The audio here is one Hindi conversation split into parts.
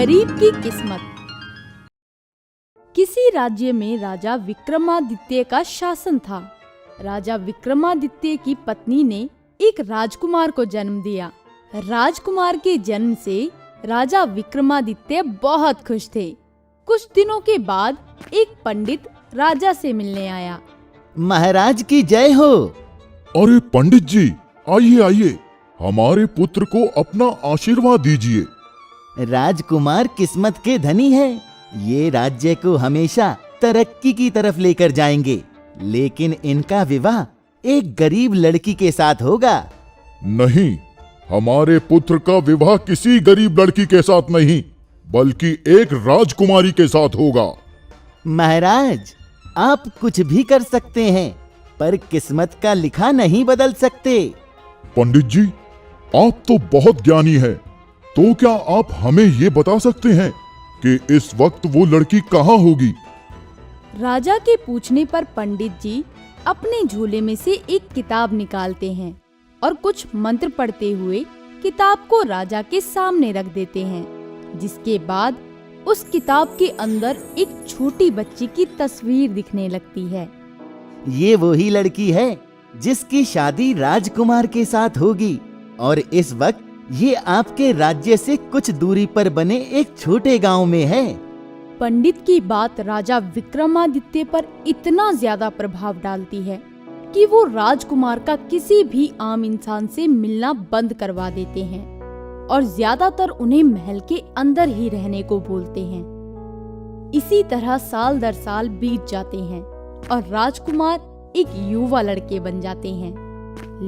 गरीब की किस्मत। किसी राज्य में राजा विक्रमादित्य का शासन था। राजा विक्रमादित्य की पत्नी ने एक राजकुमार को जन्म दिया। राजकुमार के जन्म से राजा विक्रमादित्य बहुत खुश थे। कुछ दिनों के बाद एक पंडित राजा से मिलने आया। महाराज की जय हो। अरे पंडित जी, आइए आइए, हमारे पुत्र को अपना आशीर्वाद दीजिए। राजकुमार किस्मत के धनी है। ये राज्य को हमेशा तरक्की की तरफ लेकर जाएंगे, लेकिन इनका विवाह एक गरीब लड़की के साथ होगा। नहीं, हमारे पुत्र का विवाह किसी गरीब लड़की के साथ नहीं, बल्कि एक राजकुमारी के साथ होगा। महाराज, आप कुछ भी कर सकते हैं, पर किस्मत का लिखा नहीं बदल सकते। पंडित जी, आप तो बहुत ज्ञानी हैं, तो क्या आप हमें ये बता सकते हैं कि इस वक्त वो लड़की कहाँ होगी? राजा के पूछने पर पंडित जी अपने झोले में से एक किताब निकालते हैं और कुछ मंत्र पढ़ते हुए किताब को राजा के सामने रख देते हैं, जिसके बाद उस किताब के अंदर एक छोटी बच्ची की तस्वीर दिखने लगती है। ये वही लड़की है जिसकी शादी राजकुमार के साथ होगी, और इस वक्त ये आपके राज्य से कुछ दूरी पर बने एक छोटे गांव में है। पंडित की बात राजा विक्रमादित्य पर इतना ज्यादा प्रभाव डालती है कि वो राजकुमार का किसी भी आम इंसान से मिलना बंद करवा देते हैं और ज्यादातर उन्हें महल के अंदर ही रहने को बोलते हैं। इसी तरह साल दर साल बीत जाते हैं और राजकुमार एक युवा लड़के बन जाते हैं,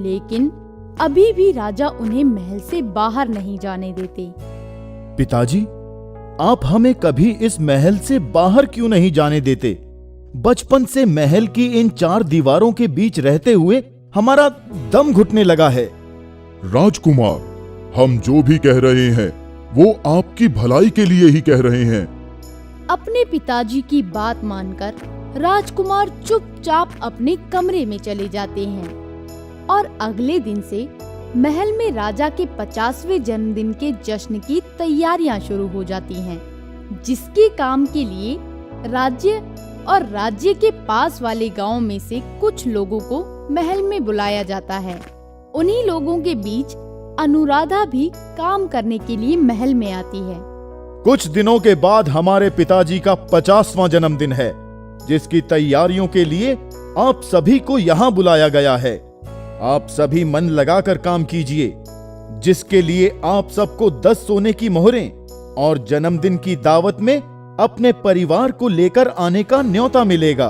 लेकिन अभी भी राजा उन्हें महल से बाहर नहीं जाने देते। पिताजी, आप हमें कभी इस महल से बाहर क्यों नहीं जाने देते? बचपन से महल की इन 4 दीवारों के बीच रहते हुए हमारा दम घुटने लगा है। राजकुमार, हम जो भी कह रहे हैं वो आपकी भलाई के लिए ही कह रहे हैं। अपने पिताजी की बात मानकर राजकुमार चुपचाप अपने कमरे में चले जाते हैं और अगले दिन से महल में राजा के 50वें जन्मदिन के जश्न की तैयारियां शुरू हो जाती हैं, जिसके काम के लिए राज्य और राज्य के पास वाले गांव में से कुछ लोगों को महल में बुलाया जाता है। उन्हीं लोगों के बीच अनुराधा भी काम करने के लिए महल में आती है। कुछ दिनों के बाद हमारे पिताजी का 50वां जन्मदिन है, जिसकी तैयारियों के लिए आप सभी को यहाँ बुलाया गया है। आप सभी मन लगाकर काम कीजिए, जिसके लिए आप सबको 10 सोने की मोहरें और जन्मदिन की दावत में अपने परिवार को लेकर आने का न्योता मिलेगा।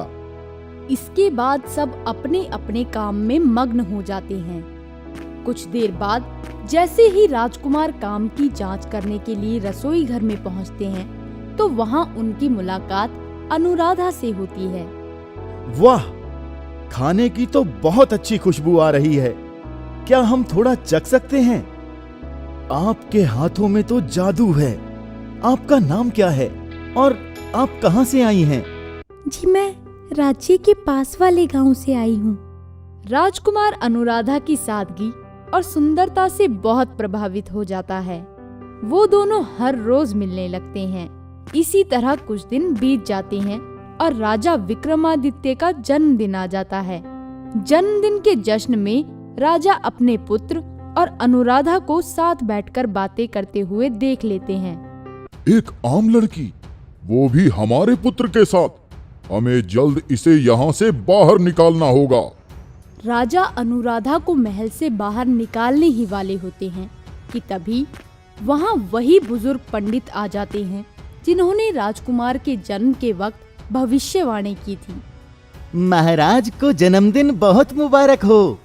इसके बाद सब अपने अपने काम में मग्न हो जाते हैं। कुछ देर बाद जैसे ही राजकुमार काम की जांच करने के लिए रसोई घर में पहुंचते हैं, तो वहां उनकी मुलाकात अनुराधा से होती है। वाह, खाने की तो बहुत अच्छी खुशबू आ रही है। क्या हम थोड़ा चख सकते हैं? आपके हाथों में तो जादू है। आपका नाम क्या है और आप कहां से आई हैं? जी, मैं राज्य के पास वाले गांव से आई हूँ। राजकुमार अनुराधा की सादगी और सुंदरता से बहुत प्रभावित हो जाता है। वो दोनों हर रोज मिलने लगते हैं। इसी तरह कुछ दिन बीत जाते हैं और राजा विक्रमादित्य का जन्मदिन आ जाता है। जन्मदिन के जश्न में राजा अपने पुत्र और अनुराधा को साथ बैठकर बातें करते हुए देख लेते हैं। एक आम लड़की, वो भी हमारे पुत्र के साथ। हमें जल्द इसे यहाँ से बाहर निकालना होगा। राजा अनुराधा को महल से बाहर निकालने ही वाले होते हैं कि तभी वहाँ वही बुजुर्ग पंडित आ जाते हैं जिन्होंने राजकुमार के जन्म के वक्त भविष्यवाणी की थी। महाराज को जन्मदिन बहुत मुबारक हो।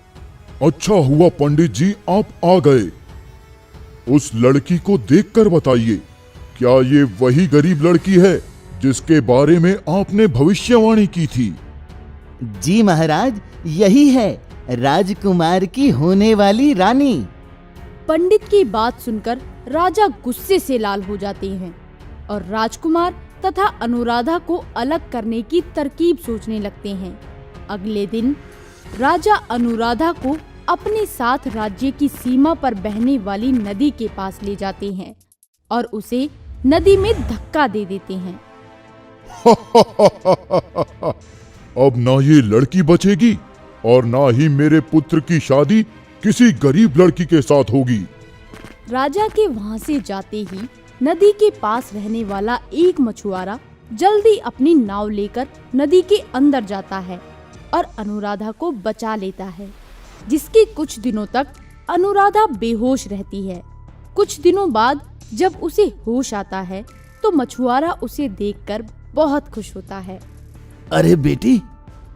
अच्छा हुआ पंडित जी आप आ गए। उस लड़की को देखकर बताइए, क्या ये वही गरीब लड़की है जिसके बारे में आपने भविष्यवाणी की थी? जी महाराज, यही है राजकुमार की होने वाली रानी। पंडित की बात सुनकर राजा गुस्से से लाल हो जाते हैं और राजकुमार तथा अनुराधा को अलग करने की तरकीब सोचने लगते हैं। अगले दिन राजा अनुराधा को अपने साथ राज्य की सीमा पर बहने वाली नदी के पास ले जाते हैं और उसे नदी में धक्का दे देते हैं। अब ना ये लड़की बचेगी और ना ही मेरे पुत्र की शादी किसी गरीब लड़की के साथ होगी। राजा के वहां से जाते ही नदी के पास रहने वाला एक मछुआरा जल्दी अपनी नाव लेकर नदी के अंदर जाता है और अनुराधा को बचा लेता है, जिसके कुछ दिनों तक अनुराधा बेहोश रहती है। कुछ दिनों बाद जब उसे होश आता है तो मछुआरा उसे देखकर बहुत खुश होता है। अरे बेटी,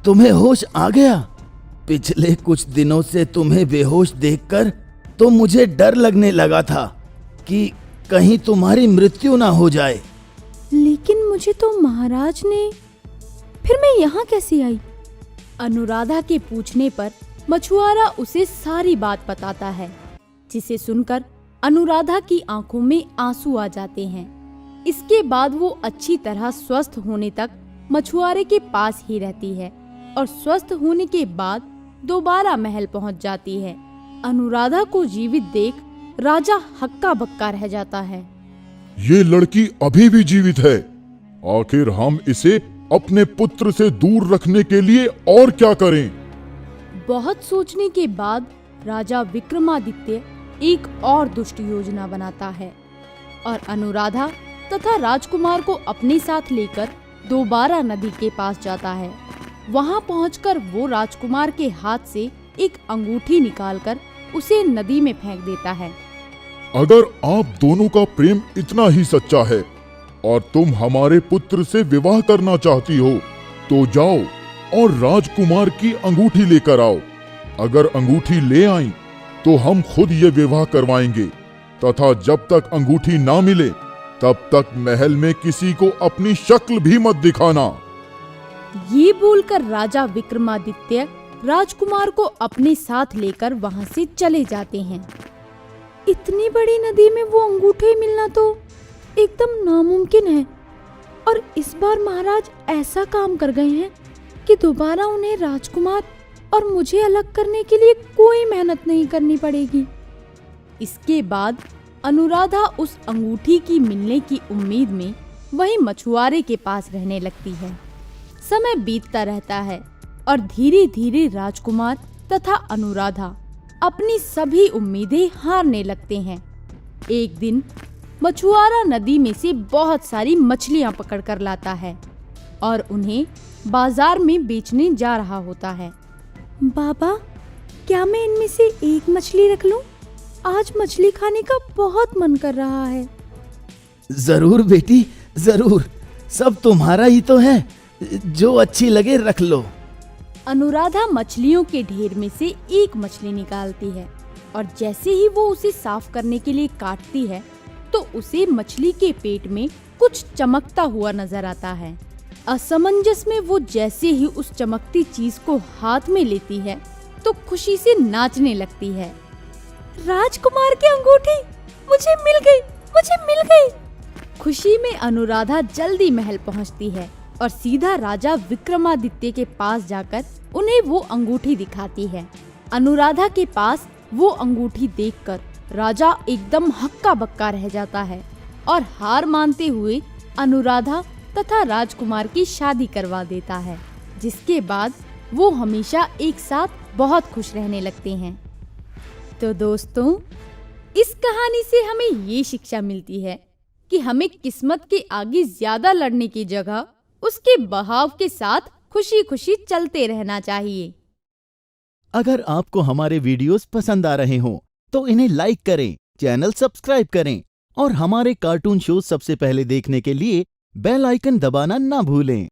तुम्हें होश आ गया। पिछले कुछ दिनों से तुम्हें बेहोश देखकर तो मुझे डर लगने लगा था कि कहीं तुम्हारी मृत्यु ना हो जाए। लेकिन मुझे तो महाराज ने, फिर मैं यहाँ कैसे आई? अनुराधा के पूछने पर मछुआरा उसे सारी बात बताता है, जिसे सुनकर अनुराधा की आंखों में आंसू आ जाते हैं। इसके बाद वो अच्छी तरह स्वस्थ होने तक मछुआरे के पास ही रहती है और स्वस्थ होने के बाद दोबारा महल पहुंच जाती है। अनुराधा को जीवित देख राजा हक्का बक्का रह जाता है। ये लड़की अभी भी जीवित है। आखिर हम इसे अपने पुत्र से दूर रखने के लिए और क्या करें? बहुत सोचने के बाद राजा विक्रमादित्य एक और दुष्ट योजना बनाता है और अनुराधा तथा राजकुमार को अपने साथ लेकर दोबारा नदी के पास जाता है। वहां पहुंचकर वो राजकुमार के हाथ से एक अंगूठी निकालकर उसे नदी में फेंक देता है। अगर आप दोनों का प्रेम इतना ही सच्चा है और तुम हमारे पुत्र से विवाह करना चाहती हो तो जाओ और राजकुमार की अंगूठी लेकर आओ। अगर अंगूठी ले आई तो हम खुद ये विवाह करवाएंगे तथा जब तक अंगूठी ना मिले तब तक महल में किसी को अपनी शक्ल भी मत दिखाना। ये बोलकर राजा विक्रमादित्य राजकुमार को अपने साथ लेकर वहां से चले जाते हैं। इतनी बड़ी नदी में वो अंगूठे मिलना तो एकदम नामुमकिन है और इस बार महाराज ऐसा काम कर गए हैं कि दोबारा उन्हें राजकुमार और मुझे अलग करने के लिए कोई मेहनत नहीं करनी पड़ेगी। इसके बाद अनुराधा उस अंगूठी की मिलने की उम्मीद में वहीं मछुआरे के पास रहने लगती है। समय बीतता रहता है और धीरे धीरे राजकुमार तथा अनुराधा अपनी सभी उम्मीदें हारने लगते हैं। एक दिन मछुआरा नदी में से बहुत सारी मछलियां पकड़ कर लाता है और उन्हें बाजार में बेचने जा रहा होता है। बाबा, क्या मैं इनमें से एक मछली रख लूं? आज मछली खाने का बहुत मन कर रहा है। जरूर बेटी, जरूर। सब तुम्हारा ही तो है, जो अच्छी लगे रख लो। अनुराधा मछलियों के ढेर में से एक मछली निकालती है और जैसे ही वो उसे साफ करने के लिए काटती है तो उसे मछली के पेट में कुछ चमकता हुआ नजर आता है। असमंजस में वो जैसे ही उस चमकती चीज को हाथ में लेती है तो खुशी से नाचने लगती है। राजकुमार की अंगूठी मुझे मिल गई, मुझे मिल गई। खुशी में अनुराधा जल्दी महल पहुंचती है और सीधा राजा विक्रमादित्य के पास जाकर उन्हें वो अंगूठी दिखाती है। अनुराधा के पास वो अंगूठी देखकर राजा एकदम हक्का बक्का रह जाता है और हार मानते हुए अनुराधा तथा राजकुमार की शादी करवा देता है, जिसके बाद वो हमेशा एक साथ बहुत खुश रहने लगते हैं। तो दोस्तों, इस कहानी से हमें ये शिक्षा मिलती है कि हमें किस्मत के आगे ज्यादा लड़ने की जगह उसके बहाव के साथ खुशी खुशी चलते रहना चाहिए। अगर आपको हमारे वीडियोस पसंद आ रहे हों तो इन्हें लाइक करें, चैनल सब्सक्राइब करें और हमारे कार्टून शो सबसे पहले देखने के लिए बेल आइकन दबाना ना भूलें।